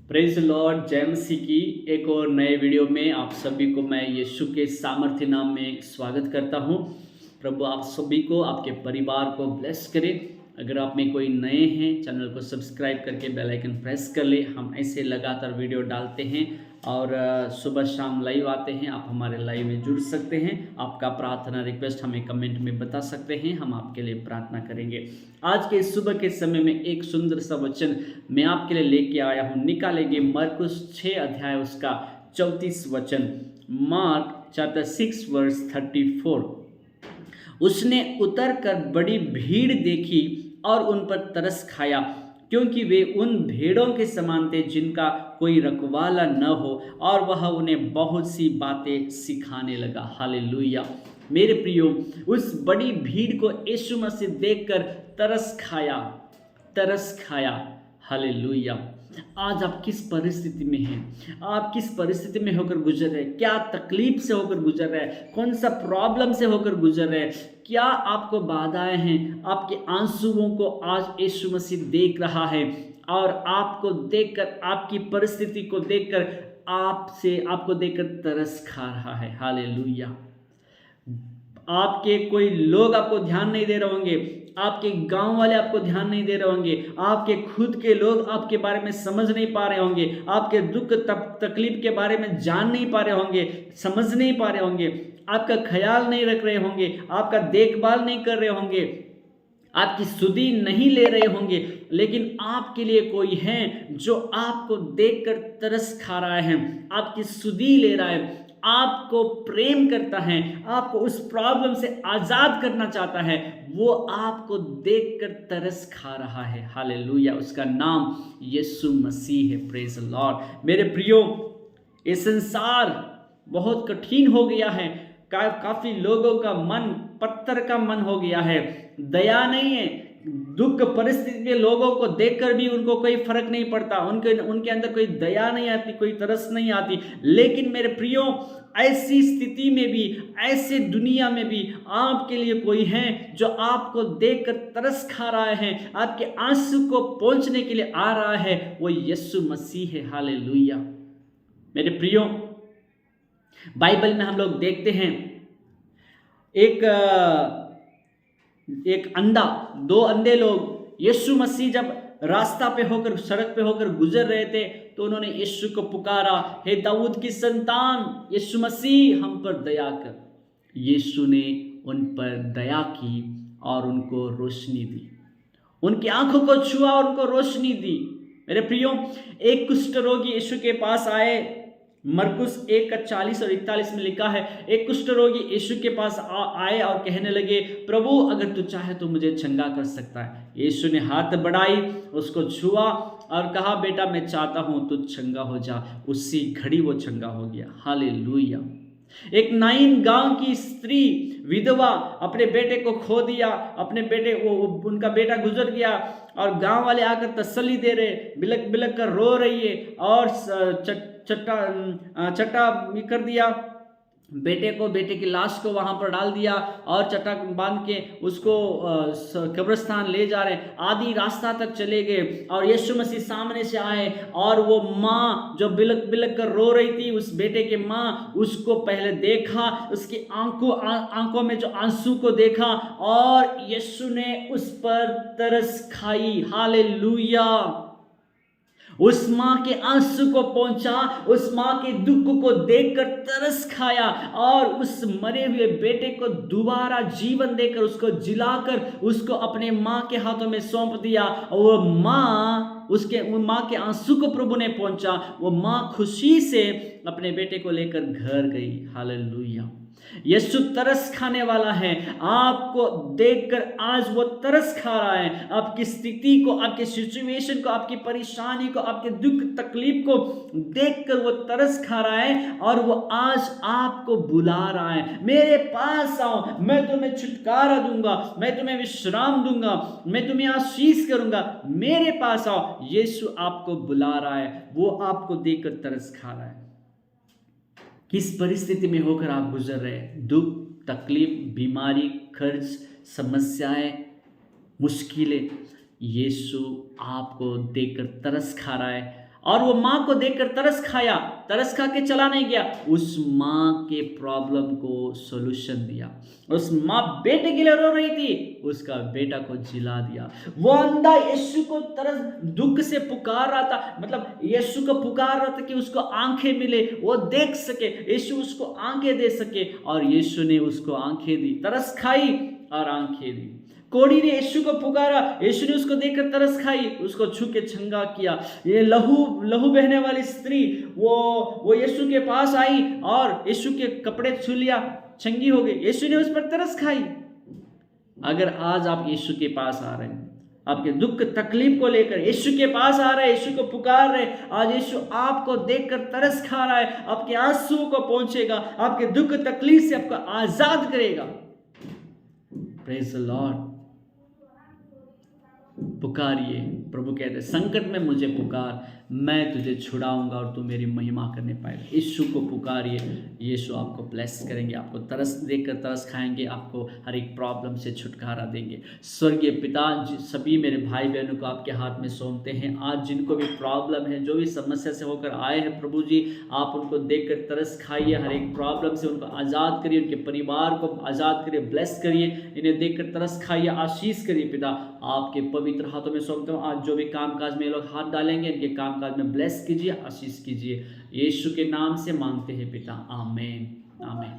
Praise Lord, जय मसीह की एक और नए वीडियो में आप सभी को मैं यीशु के सामर्थ्य नाम में स्वागत करता हूं। प्रभु आप सभी को, आपके परिवार को ब्लेस करे। अगर आप में कोई नए हैं, चैनल को सब्सक्राइब करके बेल आइकन प्रेस कर ले। हम ऐसे लगातार वीडियो डालते हैं और सुबह शाम लाइव आते हैं। आप हमारे लाइव में जुड़ सकते हैं। आपका प्रार्थना रिक्वेस्ट हमें कमेंट में बता सकते हैं, हम आपके लिए प्रार्थना करेंगे। आज के सुबह के समय में एक सुंदर सा वचन मैं आपके लिए लेके आया हूँ। निकालेंगे मरकुस 6 अध्याय उसका 34 वचन। Mark chapter 6 verse 34। उसने उतर कर बड़ी भीड़ देखी और उन पर तरस खाया, क्योंकि वे उन भेड़ों के समान थे जिनका कोई रखवाला न हो, और वह उन्हें बहुत सी बातें सिखाने लगा। हालेलुया। मेरे प्रियो, उस बड़ी भीड़ को यीशु मसीह देखकर तरस खाया। हालेलुया। आज आप किस परिस्थिति में हैं? आप किस परिस्थिति में होकर गुजर रहे हैं? क्या तकलीफ से होकर गुजर रहे हैं? कौन सा प्रॉब्लम से होकर गुजर रहे हैं? क्या आपको बाधाएं हैं? आपके आंसुओं को आज यीशु मसीह देख रहा है और आपको देखकर, आपकी परिस्थिति को देखकर, आपको देखकर तरस खा रहा है। हालेलुया। आपके कोई लोग आपको ध्यान नहीं दे रहे होंगे, आपके गांव वाले आपको ध्यान नहीं दे रहे होंगे, आपके खुद के लोग आपके बारे में समझ नहीं पा रहे होंगे, आपके दुख तकलीफ के बारे में जान नहीं पा रहे होंगे, समझ नहीं पा रहे होंगे, आपका ख्याल नहीं रख रहे होंगे, आपका देखभाल नहीं कर रहे होंगे, आपकी सुधि नहीं ले रहे होंगे। लेकिन आपके लिए कोई है जो आपको देखकर तरस खा रहा है, आपकी सुधि ले रहा है, आपको प्रेम करता है, आपको उस प्रॉब्लम से आजाद करना चाहता है। वो आपको देखकर तरस खा रहा है। हालेलुया। उसका नाम यीशु मसीह है। Praise Lord. मेरे प्रियो, ये संसार बहुत कठिन हो गया है। काफी लोगों का मन पत्थर का मन हो गया है। दया नहीं है। दुख परिस्थिति में लोगों को देखकर भी उनको कोई फर्क नहीं पड़ता, उनके अंदर कोई दया नहीं आती, कोई तरस नहीं आती। लेकिन मेरे प्रियो, ऐसी स्थिति में भी, ऐसे दुनिया में भी आपके लिए कोई है जो आपको देखकर तरस खा रहा है, आपके आंसू को पहुंचने के लिए आ रहा है। वो यीशु मसीह है। हालेलुया। मेरे प्रियो, बाइबल में हम लोग देखते हैं एक अंधा, 2 अंधे लोग, यीशु मसीह जब रास्ता पे होकर, सड़क पे होकर गुजर रहे थे, तो उन्होंने यीशु को पुकारा, हे दाऊद की संतान, यीशु मसीह हम पर दया कर। यीशु ने उन पर दया की और उनको रोशनी दी, उनकी आंखों को छुआ और उनको रोशनी दी। मेरे प्रियो, एक कुष्ठ रोगी यीशु के पास आए। मरकुस 1:40 और 41 में लिखा है, एक कुष्ठ रोगी यीशु के पास आए और कहने लगे, प्रभु अगर तू चाहे तो मुझे चंगा कर सकता है। यीशु ने हाथ बढ़ाई, उसको छुआ और कहा, बेटा मैं चाहता हूं तू चंगा हो जा। उसी घड़ी वो चंगा हो गया। हालेलुया। एक नाइन गांव की स्त्री, विधवा, अपने बेटे को खो दिया। अपने बेटे उनका बेटा गुजर गया और गांव वाले आकर तसल्ली दे रहे, बिलक बिलक कर रो रही है और चट्टा कर दिया बेटे को, बेटे की लाश को वहां पर डाल दिया और चट्टा बांध के उसको कब्रिस्तान ले जा रहे। आधी रास्ता तक चले गए और यीशु मसीह सामने से आए और वो माँ जो बिलक बिलक कर रो रही थी, उस बेटे के माँ, उसको पहले देखा, उसकी आंखों में जो आंसू को देखा और यीशु ने उस पर तरस खाई। हालेलुया। उस माँ के आंसू को पहुंचा, उस माँ के दुख को देखकर तरस खाया और उस मरे हुए बेटे को दोबारा जीवन देकर, उसको जिलाकर, उसको अपने माँ के हाथों में सौंप दिया। और वो माँ के आंसू को प्रभु ने पहुंचा। वो माँ खुशी से अपने बेटे को लेकर घर गई। हालेलुया। यीशु तरस खाने वाला है। आपको देखकर आज वो तरस खा रहा है। आपकी स्थिति को, आपके सिचुएशन को, आपकी परेशानी को, आपके दुख तकलीफ को देखकर वो तरस खा रहा है और वो आज आपको बुला रहा है, मेरे पास आओ, मैं तुम्हें छुटकारा दूंगा, मैं तुम्हें विश्राम दूंगा, मैं तुम्हें आशीष करूंगा, मेरे पास आओ। यीशु आपको बुला रहा है, वो आपको देखकर तरस खा रहा है। किस परिस्थिति में होकर आप गुजर रहे हैं? दुख, तकलीफ, बीमारी, खर्च, समस्याएं, मुश्किलें, यीशु आपको देखकर तरस खा रहा है। और वो माँ को देखकर तरस खाया, तरस खा के चला नहीं गया, उस माँ के प्रॉब्लम को सॉल्यूशन दिया। उस माँ बेटे के लिए रो रही थी, उसका बेटा को जिला दिया। वो अंधा यीशु को तरस दुख से पुकार रहा था, मतलब यीशु को पुकार रहा था कि उसको आंखें मिले, वो देख सके, यीशु उसको आंखें दे सके, और यीशु ने उसको आंखें दी, तरस खाई और आंखें दी। कोढ़ी ने यीशु को पुकारा, यीशु ने उसको देखकर तरस खाई, उसको छू के चंगा किया। ये लहू बहने वाली स्त्री वो यीशु के पास आई और यीशु के कपड़े छू लिया, चंगी हो गई, यीशु ने उस पर तरस खाई। अगर आज आप यीशु के पास आ रहे हैं, आपके दुख तकलीफ को लेकर यीशु के पास आ रहे हैं, यीशु को पुकार रहे, आज यीशु आपको देखकर तरस खा रहा है, आपके आंसुओं को पहुंचेगा, आपके दुख तकलीफ से आपको आजाद करेगा। Praise the Lord. पुकारिए, प्रभु कहते हैं संकट में मुझे पुकार, मैं तुझे छुड़ाऊंगा और तू मेरी महिमा करने पाएगा। यीशु को पुकारिए, यीशु आपको ब्लेस करेंगे, आपको तरस देकर तरस खाएंगे, आपको हर एक प्रॉब्लम से छुटकारा देंगे। स्वर्गीय पिता, सभी मेरे भाई बहनों को आपके हाथ में सौंपते हैं। आज जिनको भी प्रॉब्लम है, जो भी समस्या से होकर आए हैं, प्रभु जी आप उनको देखकर तरस खाइए, हर एक प्रॉब्लम से उनको आज़ाद करिए, उनके परिवार को आज़ाद करिए, ब्लेस करिए, इन्हें देखकर तरस खाइए, आशीष करिए। पिता आपके पवित्र हाथों में सौंपता हूँ। आज जो भी कामकाज में ये लोग हाथ डालेंगे, इनके कामकाज में ब्लेस कीजिए, आशीष कीजिए। यीशु के नाम से मांगते हैं पिता, आमीन आमीन।